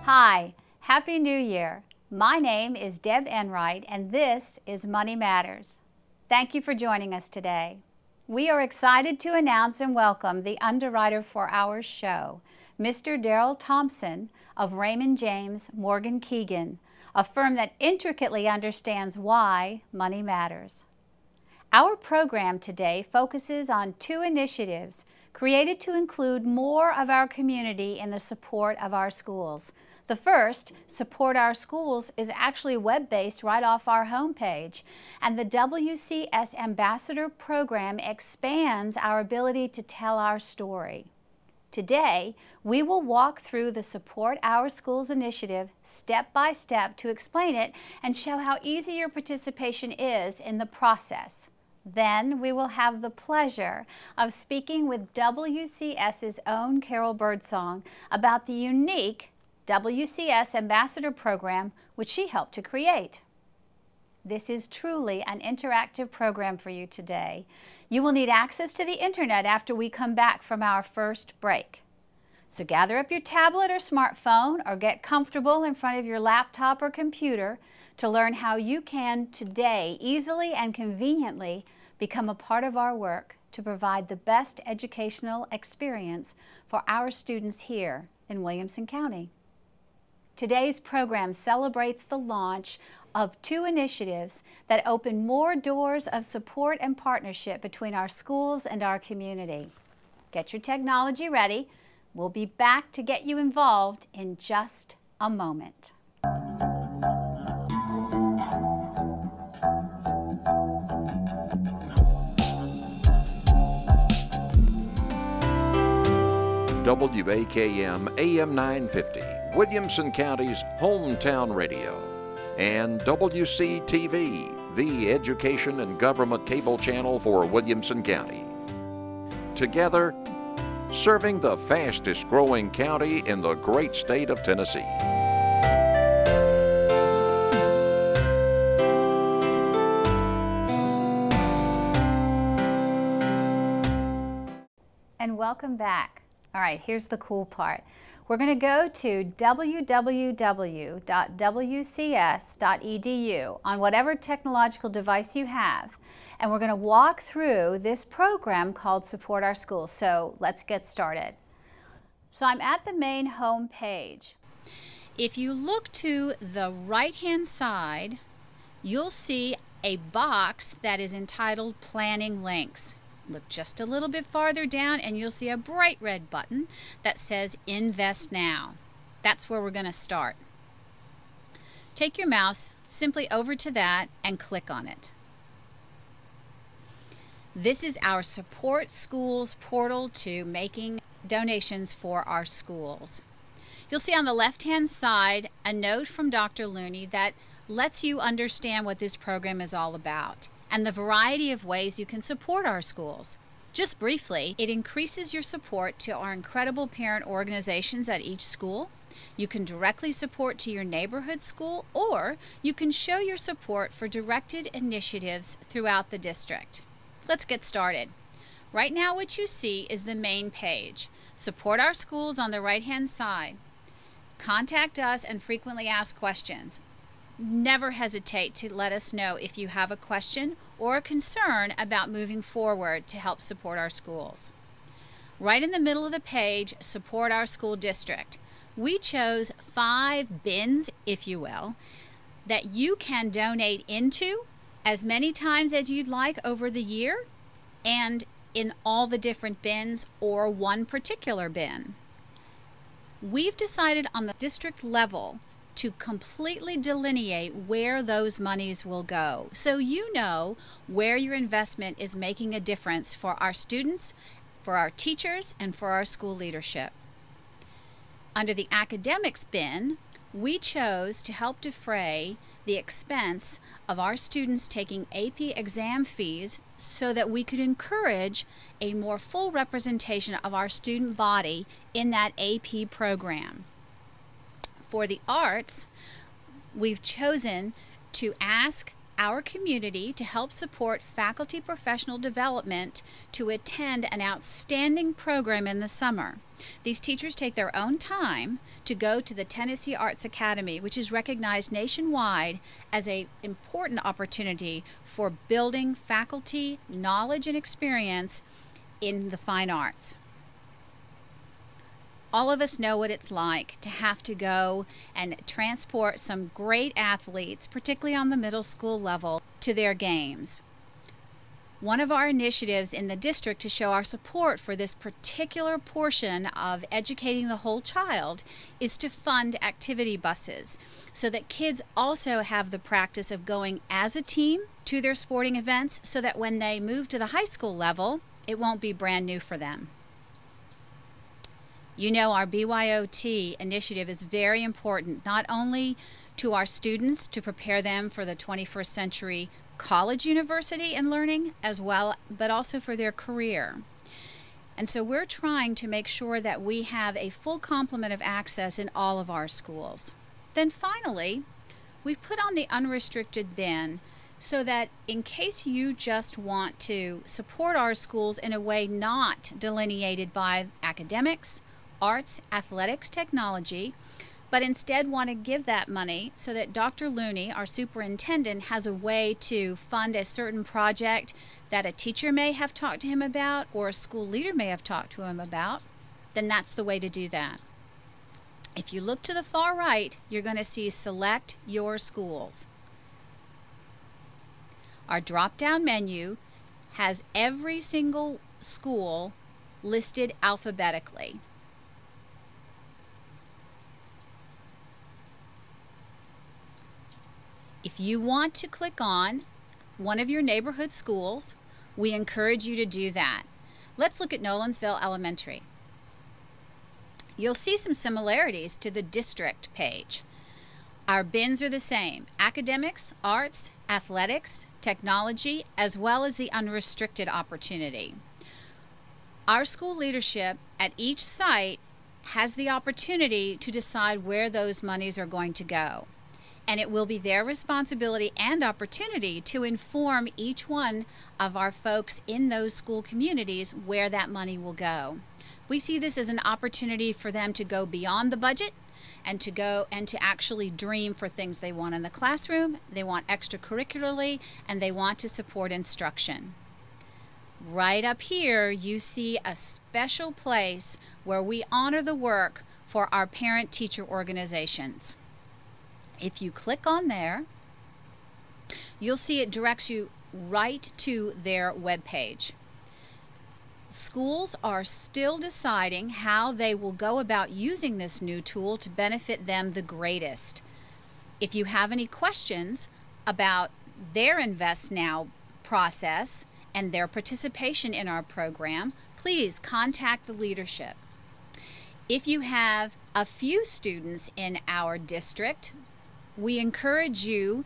Hi, Happy New Year. My name is Deb Enright and this is Money Matters. Thank you for joining us today. We are excited to announce and welcome the underwriter for our show, Mr. Darrell Thompson of Raymond James Morgan Keegan, a firm that intricately understands why money matters. Our program today focuses on two initiatives created to include more of our community in the support of our schools. The first, Support Our Schools, is actually web-based right off our homepage, and the WCS Ambassador Program expands our ability to tell our story. Today, we will walk through the Support Our Schools initiative step by step to explain it and show how easy your participation is in the process. Then we will have the pleasure of speaking with WCS's own Carol Birdsong about the unique WCS Ambassador Program, which she helped to create. This is truly an interactive program for you today. You will need access to the internet after we come back from our first break. So gather up your tablet or smartphone or get comfortable in front of your laptop or computer to learn how you can today easily and conveniently become a part of our work to provide the best educational experience for our students here in Williamson County. Today's program celebrates the launch of two initiatives that open more doors of support and partnership between our schools and our community. Get your technology ready. We'll be back to get you involved in just a moment. WAKM AM 950, Williamson County's hometown radio, and WCTV, the education and government cable channel for Williamson County. Together, serving the fastest growing county in the great state of Tennessee. And welcome back. All right, here's the cool part. We're going to go to www.wcs.edu on whatever technological device you have, and we're going to walk through this program called Support Our Schools. So let's get started. So I'm at the main home page. If you look to the right-hand side, you'll see a box that is entitled Planning Links. Look just a little bit farther down and you'll see a bright red button that says Invest Now. That's where we're going to start. Take your mouse simply over to that and click on it. This is our Support Schools portal to making donations for our schools. You'll see on the left-hand side a note from Dr. Looney that lets you understand what this program is all about and the variety of ways you can support our schools. Just briefly, it increases your support to our incredible parent organizations at each school. You can directly support to your neighborhood school, or you can show your support for directed initiatives throughout the district. Let's get started. Right now what you see is the main page. Support Our Schools on the right-hand side. Contact us and frequently asked questions. Never hesitate to let us know if you have a question or a concern about moving forward to help support our schools. Right in the middle of the page, Support Our School District. We chose 5 bins, if you will, that you can donate into as many times as you'd like over the year and in all the different bins or one particular bin. We've decided on the district level to completely delineate where those monies will go, so you know where your investment is making a difference for our students, for our teachers, and for our school leadership. Under the academics bin, we chose to help defray the expense of our students taking AP exam fees so that we could encourage a more full representation of our student body in that AP program. For the arts, we've chosen to ask our community to help support faculty professional development to attend an outstanding program in the summer. These teachers take their own time to go to the Tennessee Arts Academy, which is recognized nationwide as an important opportunity for building faculty knowledge and experience in the fine arts. All of us know what it's like to have to go and transport some great athletes, particularly on the middle school level, to their games. One of our initiatives in the district to show our support for this particular portion of educating the whole child is to fund activity buses so that kids also have the practice of going as a team to their sporting events so that when they move to the high school level, it won't be brand new for them. You know, our BYOT initiative is very important, not only to our students to prepare them for the 21st century college, university, and learning as well, but also for their career. And so we're trying to make sure that we have a full complement of access in all of our schools. Then finally, we've put on the unrestricted bin so that in case you just want to support our schools in a way not delineated by academics, arts, athletics, technology, but instead want to give that money so that Dr. Looney, our superintendent, has a way to fund a certain project that a teacher may have talked to him about or a school leader may have talked to him about, then that's the way to do that. If you look to the far right, you're going to see Select Your Schools. Our drop-down menu has every single school listed alphabetically. If you want to click on one of your neighborhood schools, we encourage you to do that. Let's look at Nolensville Elementary. You'll see some similarities to the district page. Our bins are the same: academics, arts, athletics, technology, as well as the unrestricted opportunity. Our school leadership at each site has the opportunity to decide where those monies are going to go. And it will be their responsibility and opportunity to inform each one of our folks in those school communities where that money will go. We see this as an opportunity for them to go beyond the budget and to actually dream for things they want in the classroom, they want extracurricularly, and they want to support instruction. Right up here, you see a special place where we honor the work for our parent-teacher organizations. If you click on there, you'll see it directs you right to their webpage. Schools are still deciding how they will go about using this new tool to benefit them the greatest. If you have any questions about their Invest Now process and their participation in our program, please contact the leadership. If you have a few students in our district, we encourage you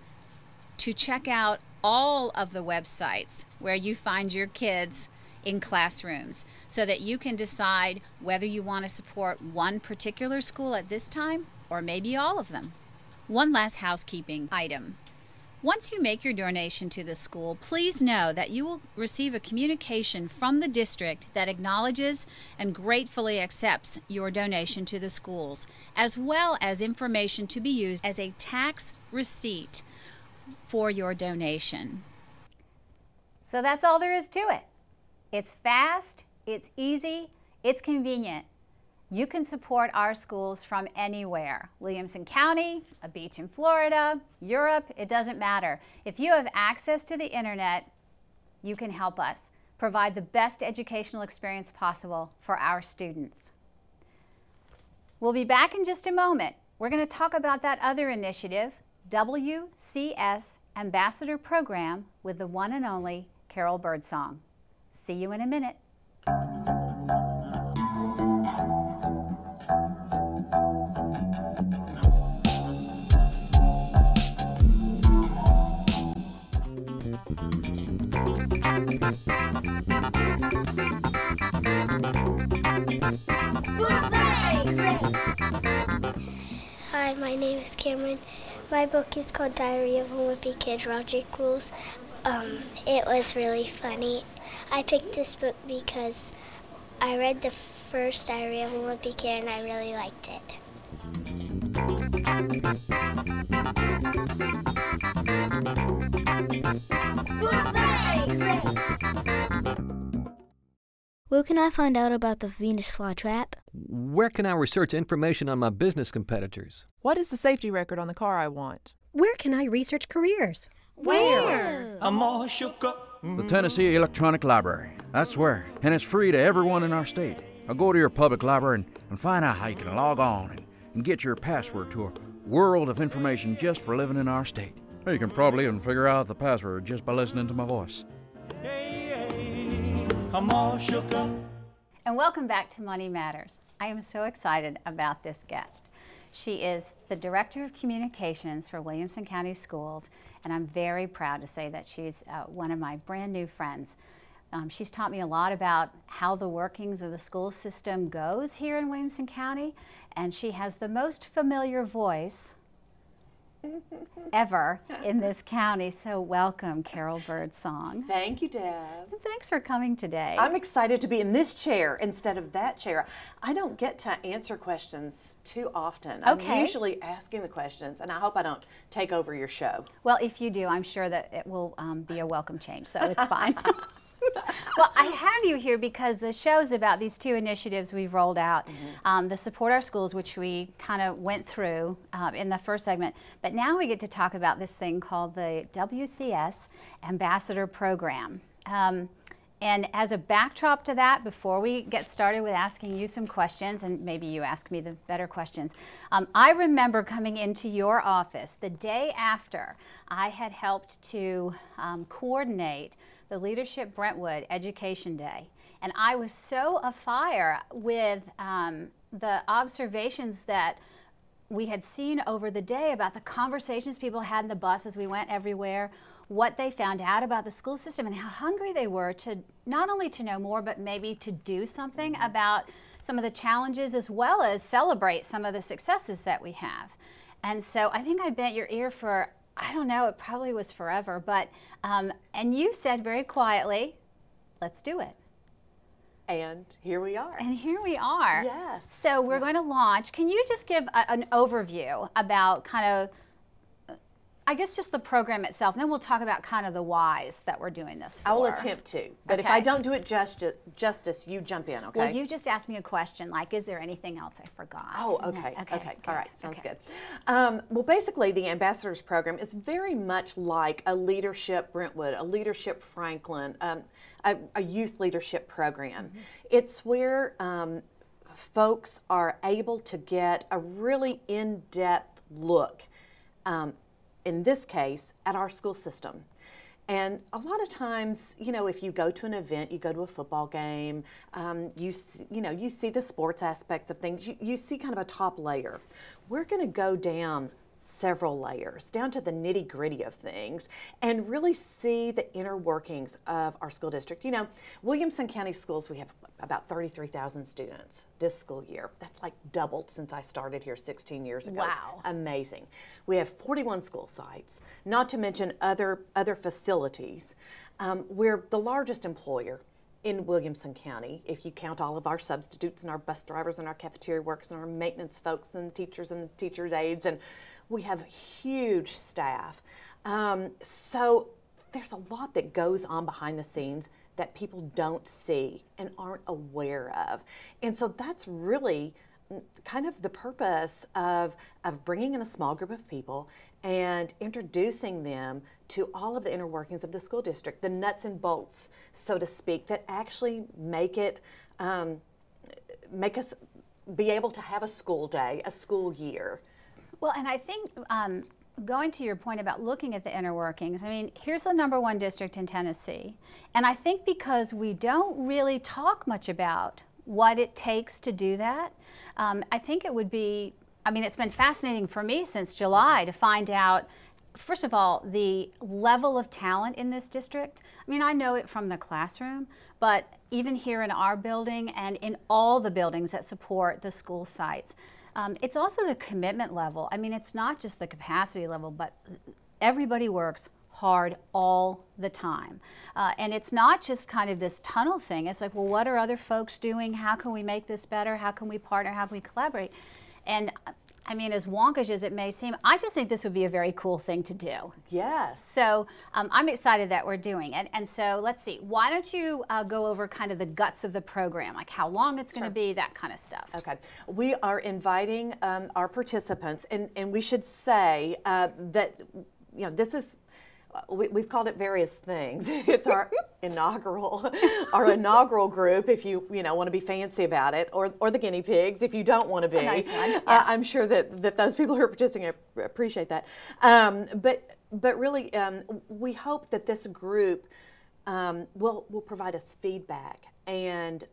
to check out all of the websites where you find your kids in classrooms so that you can decide whether you want to support one particular school at this time or maybe all of them. One last housekeeping item. Once you make your donation to the school, please know that you will receive a communication from the district that acknowledges and gratefully accepts your donation to the schools, as well as information to be used as a tax receipt for your donation. So that's all there is to it. It's fast, it's easy, it's convenient. You can support our schools from anywhere. Williamson County, a beach in Florida, Europe, it doesn't matter. If you have access to the internet, you can help us provide the best educational experience possible for our students. We'll be back in just a moment. We're going to talk about that other initiative, WCS Ambassador Program, with the one and only Carol Birdsong. See you in a minute. Hi, my name is Cameron. My book is called Diary of a Wimpy Kid, Logic Rules. It was really funny. I picked this book because I read the first Diary of a Wimpy Kid and I really liked it. Where can I find out about the Venus flytrap? Where can I research information on my business competitors? What is the safety record on the car I want? Where can I research careers? Where? I'm all shook up. The Tennessee Electronic Library. That's where. And it's free to everyone in our state. Now go to your public library and find out how you can log on and get your password to a world of information just for living in our state. Or you can probably even figure out the password just by listening to my voice. I'm all shook up. And welcome back to Money Matters. I am so excited about this guest. She is the Director of Communications for Williamson County Schools, and I'm very proud to say that she's one of my brand new friends. She's taught me a lot about how the workings of the school system goes here in Williamson County, and she has the most familiar voice ever in this county. So welcome, Carol Birdsong. Thank you, Deb. And thanks for coming today. I'm excited to be in this chair instead of that chair. I don't get to answer questions too often. Okay. I'm usually asking the questions, and I hope I don't take over your show. Well, if you do, I'm sure that it will be a welcome change, so it's fine. Well, I have you here because the show is about these two initiatives we've rolled out, the Support Our Schools, which we kind of went through in the first segment, but now we get to talk about this thing called the WCS Ambassador Program. And as a backdrop to that, before we get started with asking you some questions, and maybe you ask me the better questions, I remember coming into your office the day after I had helped to coordinate the Leadership Brentwood Education Day. And I was so afire with the observations that we had seen over the day about the conversations people had in the bus as we went everywhere, what they found out about the school system, and how hungry they were to not only to know more, but maybe to do something about some of the challenges as well as celebrate some of the successes that we have. And so I think I bent your ear for, I don't know, it probably was forever, but, and you said very quietly, let's do it. And here we are. And here we are. Yes. So we're going to launch. Can you just give an overview about kind of, I guess just the program itself, and then we'll talk about kind of the whys that we're doing this for. I will attempt to, but if I don't do it justice, you jump in, okay? Well, you just asked me a question, like, is there anything else I forgot? Oh, okay, okay. All right, sounds good. Well, basically, the Ambassadors Program is very much like a Leadership Brentwood, a Leadership Franklin, a youth leadership program. It's where folks are able to get a really in-depth look in this case, at our school system. And a lot of times, you know, if you go to an event, you go to a football game, you see the sports aspects of things, you see kind of a top layer. We're going to go down several layers, down to the nitty-gritty of things, and really see the inner workings of our school district. You know, Williamson County Schools, we have about 33,000 students this school year. That's like doubled since I started here 16 years ago. Wow. It's amazing. We have 41 school sites, not to mention other facilities. We're the largest employer in Williamson County, if you count all of our substitutes and our bus drivers and our cafeteria workers and our maintenance folks and teachers and teachers' aides, and we have huge staff. So there's a lot that goes on behind the scenes that people don't see and aren't aware of. And so that's really kind of the purpose of bringing in a small group of people and introducing them to all of the inner workings of the school district, the nuts and bolts, so to speak, that actually make it, make us be able to have a school day, a school year. Well, and I think going to your point about looking at the inner workings, I mean, here's the #1 district in Tennessee, and I think because we don't really talk much about what it takes to do that, I think it would be, I mean, it's been fascinating for me since July to find out, first of all, the level of talent in this district. I mean, I know it from the classroom, but even here in our building and in all the buildings that support the school sites, It's also the commitment level. I mean, it's not just the capacity level, but everybody works hard all the time. And it's not just kind of this tunnel thing. It's like, well, what are other folks doing? How can we make this better? How can we partner? How can we collaborate? And I mean, as wonkish as it may seem, I just think this would be a very cool thing to do. Yes. So I'm excited that we're doing it. And so let's see, why don't you go over kind of the guts of the program, like how long it's going to be, that kind of stuff. Okay. We are inviting our participants, and we should say that, you know, this is, we've called it various things. It's our inaugural group, if you want to be fancy about it, or the guinea pigs if you don't want to be. That's a nice one. Yeah. I'm sure that those people who are participating appreciate that. But really, we hope that this group will provide us feedback, and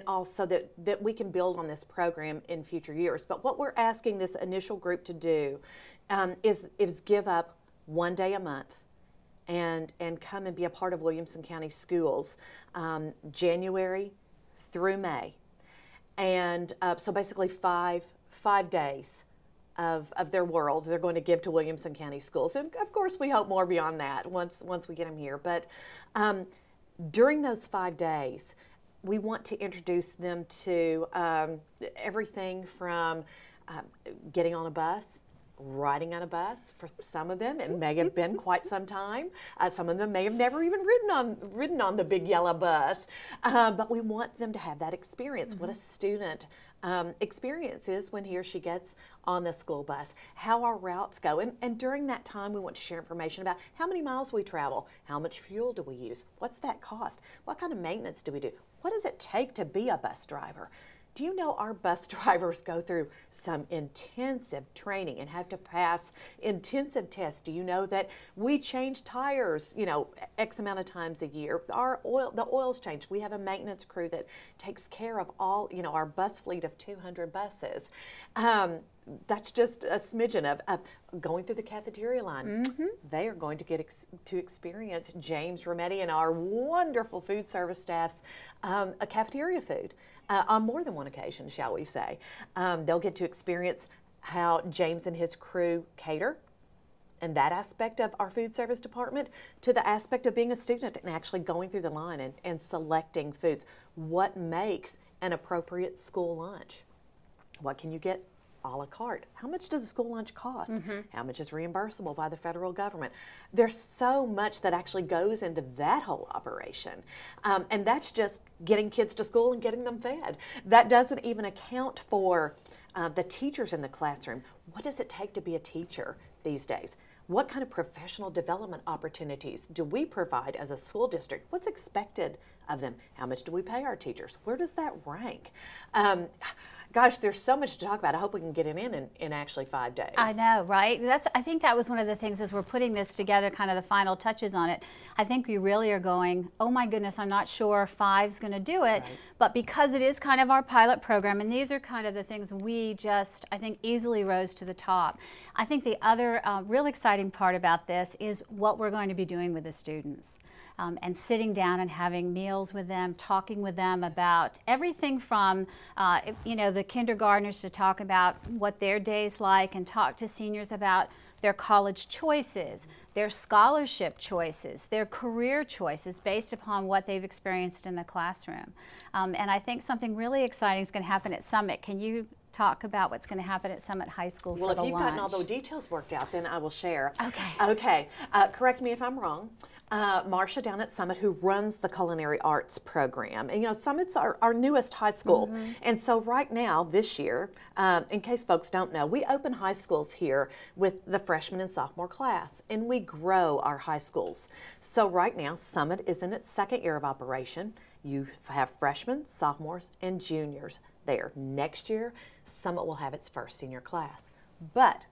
also that we can build on this program in future years. But what we're asking this initial group to do is give up one day a month and come and be a part of Williamson County Schools January through May. And so basically five days of their world they're going to give to Williamson County Schools. And of course we hope more beyond that once we get them here. But during those 5 days, we want to introduce them to everything from getting on a bus, riding on a bus. For some of them, it may have been quite some time. Some of them may have never even ridden on the big yellow bus. But we want them to have that experience. What a student experience is when he or she gets on the school bus, how our routes go. And during that time, we want to share information about how many miles we travel, how much fuel do we use, what's that cost, what kind of maintenance do we do, what does it take to be a bus driver. Do you know our bus drivers go through some intensive training and have to pass intensive tests? Do you know that we change tires, X amount of times a year? The oil's changed. We have a maintenance crew that takes care of all, our bus fleet of 200 buses. That's just a smidgen of going through the cafeteria line. They are going to get to experience James Rometti and our wonderful food service staff's a cafeteria food on more than one occasion, shall we say. They'll get to experience how James and his crew cater, and that aspect of our food service department, to the aspect of being a student and actually going through the line and selecting foods. What makes an appropriate school lunch? What can you get a la carte? How much does a school lunch cost? How much is reimbursable by the federal government? There's so much that actually goes into that whole operation. And that's just getting kids to school and getting them fed. That doesn't even account for the teachers in the classroom. What does it take to be a teacher these days? What kind of professional development opportunities do we provide as a school district? What's expected of them? How much do we pay our teachers? Where does that rank? Gosh, there's so much to talk about. I hope we can get it in actually 5 days. I know, right? I think that was one of the things as we're putting this together, kind of the final touches on it. I think we really are going, oh my goodness, I'm not sure 5's going to do it. Right. But because it is kind of our pilot program, and these are kind of the things we just, I think, easily rose to the top. I think the other real exciting part about this is what we're going to be doing with the students. And sitting down and having meals with them, talking with them about everything from, the kindergartners to talk about what their day's like, and talk to seniors about their college choices, their scholarship choices, their career choices based upon what they've experienced in the classroom. And I think something really exciting is going to happen at Summit. Can you talk about what's going to happen at Summit High School for the lunch? Well, if you've gotten all the details worked out, then I will share. Okay. Okay. Correct me if I'm wrong. Marcia down at Summit, who runs the culinary arts program. And Summit's our newest high school. And so right now, this year, in case folks don't know, we open high schools here with the freshman and sophomore class, and we grow our high schools. So right now, Summit is in its second year of operation. You have freshmen, sophomores, and juniors there. Next year, Summit will have its first senior class. But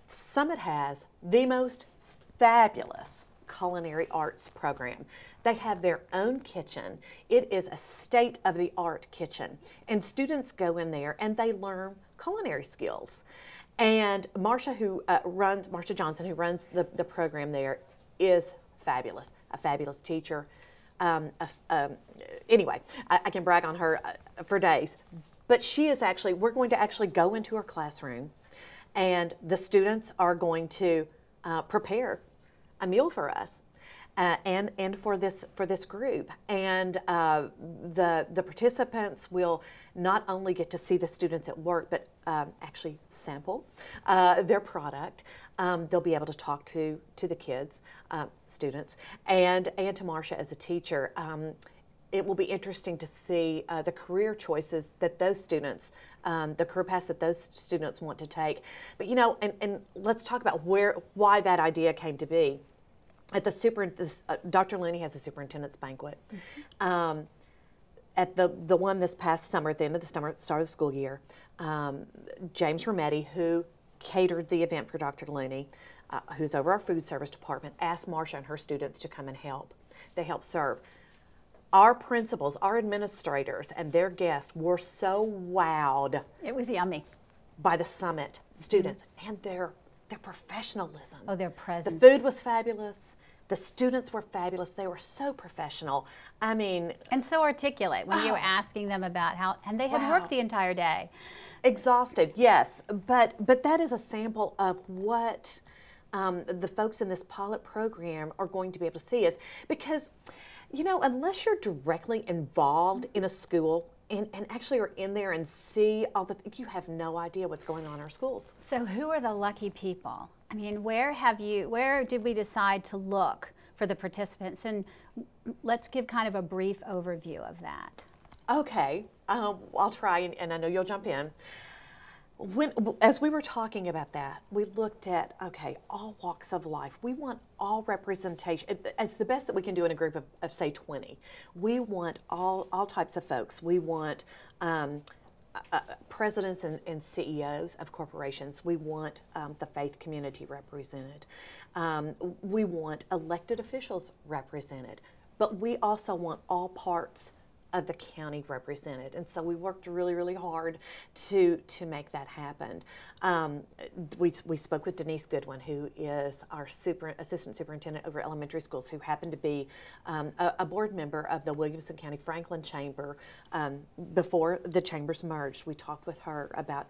Summit has the most fabulous culinary arts program. They have their own kitchen. It is a state-of-the-art kitchen. And students go in there and they learn culinary skills. And Marcia Johnson, who runs the program there, is fabulous, a fabulous teacher. Anyway, I can brag on her for days. But she is actually, we're going to actually go into her classroom, and the students are going to prepare a meal for us. And for this group, and the participants will not only get to see the students at work, but actually sample their product. They'll be able to talk to the kids, students, and to Marcia as a teacher. It will be interesting to see the career choices that those students, the career paths that those students want to take. But you know, and let's talk about why that idea came to be. At Dr. Looney has a superintendent's banquet. Mm-hmm. At the one this past summer, at the end of the summer, start of the school year, James Rometti, who catered the event for Dr. Looney, who's over our food service department, asked Marcia and her students to come and help. They helped serve. Our principals, our administrators, and their guests were so wowed. It was yummy. By the summit students and their professionalism. Oh, their presence. The food was fabulous. The students were fabulous. They were so professional. I mean, and so articulate when you were asking them about how, and they had worked the entire day. Exhausted, yes, but that is a sample of what the folks in this pilot program are going to be able to see. Is because, you know, unless you're directly involved in a school and actually are in there and see all the, you have no idea what's going on in our schools. So who are the lucky people? I mean, where did we decide to look for the participants? And let's give kind of a brief overview of that. Okay, I'll try, and I know you'll jump in. As we were talking about that, we looked at, okay, all walks of life. We want all representation. It's the best that we can do in a group of say, 20. We want all types of folks. We want presidents and CEOs of corporations. We want the faith community represented. We want elected officials represented. But we also want all parts of the county represented, and so we worked really, really hard to make that happen. We spoke with Denise Goodwin, who is our assistant superintendent over elementary schools, who happened to be a board member of the Williamson County Franklin Chamber before the chambers merged. We talked with her about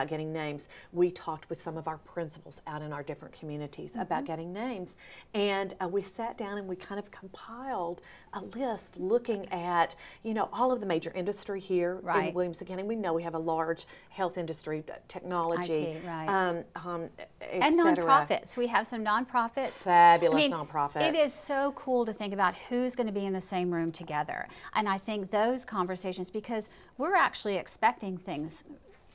getting names. We talked with some of our principals out in our different communities about getting names, and we sat down and we kind of compiled a list looking at, you know, all of the major industry here in Williamson County. We know we have a large health industry, technology, IT, and nonprofits. We have some nonprofits. Fabulous nonprofits. It is so cool to think about who's going to be in the same room together. And I think those conversations, because we're actually expecting things.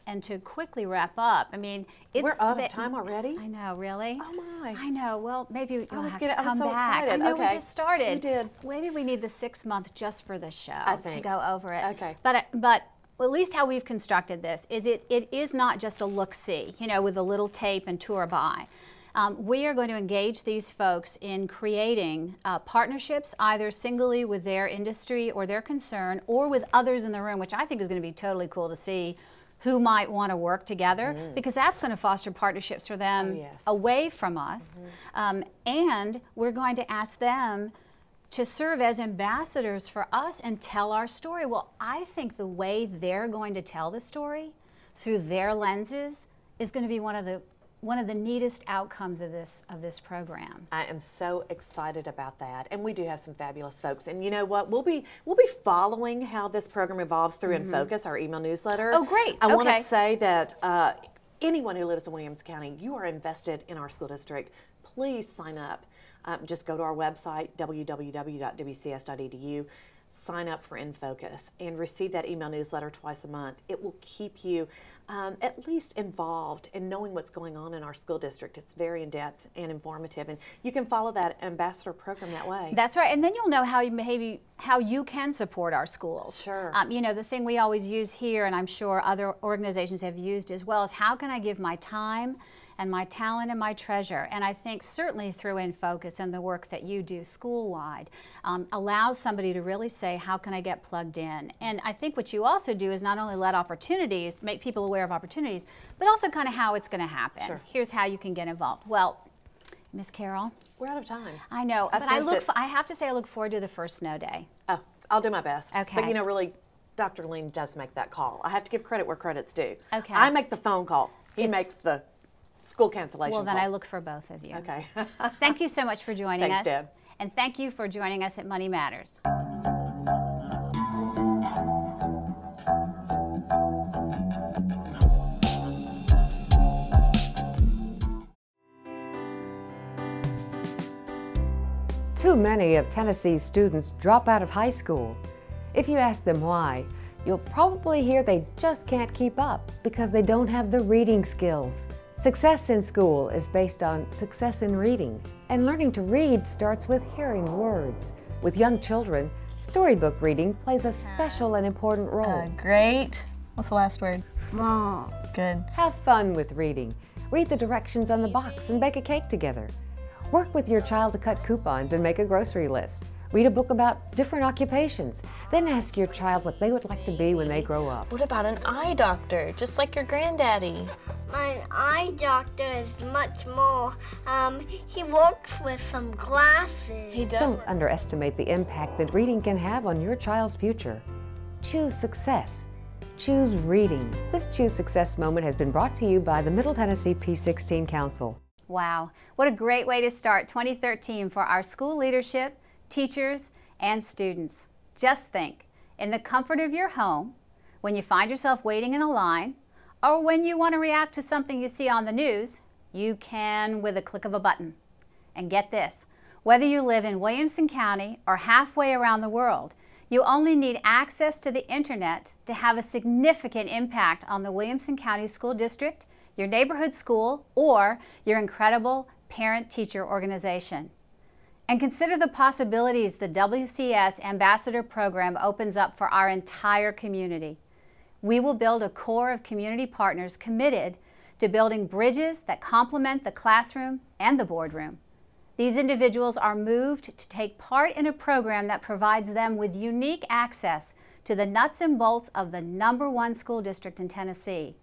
And to quickly wrap up, I mean, we're out of time already. I know, really. Oh my! I know. Well, maybe you'll have to I was come so back. excited. I know okay. we just started. We did. Maybe we need the 6th month just for the show to go over it. Okay. But at least how we've constructed this is it is not just a look-see, you know, with a little tape and tour by. We are going to engage these folks in creating partnerships, either singly with their industry or their concern, or with others in the room, which I think is going to be totally cool to see who might want to work together, because that's going to foster partnerships for them away from us. And we're going to ask them to serve as ambassadors for us and tell our story. Well, I think the way they're going to tell the story through their lenses is going to be one of the neatest outcomes of this program. I am so excited about that, and we do have some fabulous folks. And you know what? We'll be following how this program evolves through In Focus, our email newsletter. Oh, great! I want to say that anyone who lives in Williamson County, you are invested in our school district. Please sign up. Just go to our website, www.wcs.edu. Sign up for In Focus and receive that email newsletter twice a month. It will keep you at least involved in knowing what's going on in our school district. It's very in-depth and informative, and you can follow that ambassador program that way. That's right, and then you'll know how you can support our schools. Sure. You know, the thing we always use here, and I'm sure other organizations have used as well, is how can I give my time and my talent and my treasure? And I think certainly through In Focus and the work that you do school-wide allows somebody to really say, how can I get plugged in? And I think what you also do is not only let opportunities, make people aware of opportunities, but also kind of how it's going to happen. Sure. Here's how you can get involved. Well, Miss Carol. We're out of time. I know, but I have to say I look forward to the first snow day. Oh, I'll do my best. Okay. But you know, really, Dr. Lean does make that call. I have to give credit where credit's due. Okay. I make the phone call. He makes the school cancellation call. Well, then call. I look for both of you. Okay. Thank you so much for joining us. Thanks, Deb. And thank you for joining us at Money Matters. Too many of Tennessee's students drop out of high school. If you ask them why, you'll probably hear they just can't keep up because they don't have the reading skills. Success in school is based on success in reading, and learning to read starts with hearing words. With young children, storybook reading plays a special and important role. Great. What's the last word? Mom. Good. Have fun with reading. Read the directions on the box and bake a cake together. Work with your child to cut coupons and make a grocery list. Read a book about different occupations. Then ask your child what they would like to be when they grow up. What about an eye doctor, just like your granddaddy? My eye doctor is much more. He works with some glasses. He does. Don't underestimate the impact that reading can have on your child's future. Choose success. Choose reading. This Choose Success moment has been brought to you by the Middle Tennessee P16 Council. Wow, what a great way to start 2013 for our school leadership, teachers, and students. Just think, in the comfort of your home, when you find yourself waiting in a line, or when you want to react to something you see on the news, you can with a click of a button. And get this, whether you live in Williamson County or halfway around the world, you only need access to the internet to have a significant impact on the Williamson County School District, your neighborhood school, or your incredible parent-teacher organization. And consider the possibilities the WCS Ambassador Program opens up for our entire community. We will build a core of community partners committed to building bridges that complement the classroom and the boardroom. These individuals are moved to take part in a program that provides them with unique access to the nuts and bolts of the #1 school district in Tennessee.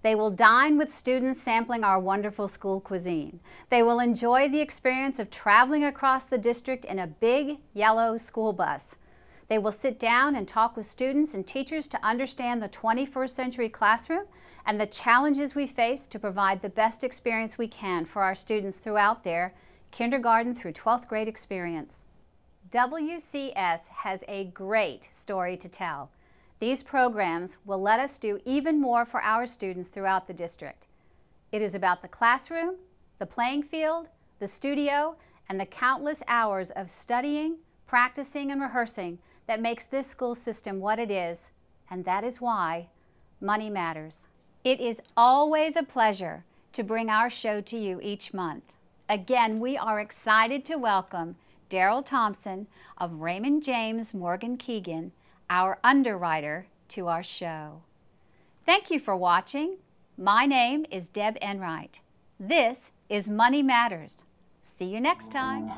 They will dine with students sampling our wonderful school cuisine. They will enjoy the experience of traveling across the district in a big yellow school bus. They will sit down and talk with students and teachers to understand the 21st century classroom and the challenges we face to provide the best experience we can for our students throughout their kindergarten through 12th grade experience. WCS has a great story to tell. These programs will let us do even more for our students throughout the district. It is about the classroom, the playing field, the studio, and the countless hours of studying, practicing, and rehearsing that makes this school system what it is, and that is why money matters. It is always a pleasure to bring our show to you each month. Again, we are excited to welcome Daryl Thompson of Raymond James Morgan Keegan, our underwriter, to our show. Thank you for watching. My name is Deb Enright. This is Money Matters. See you next time.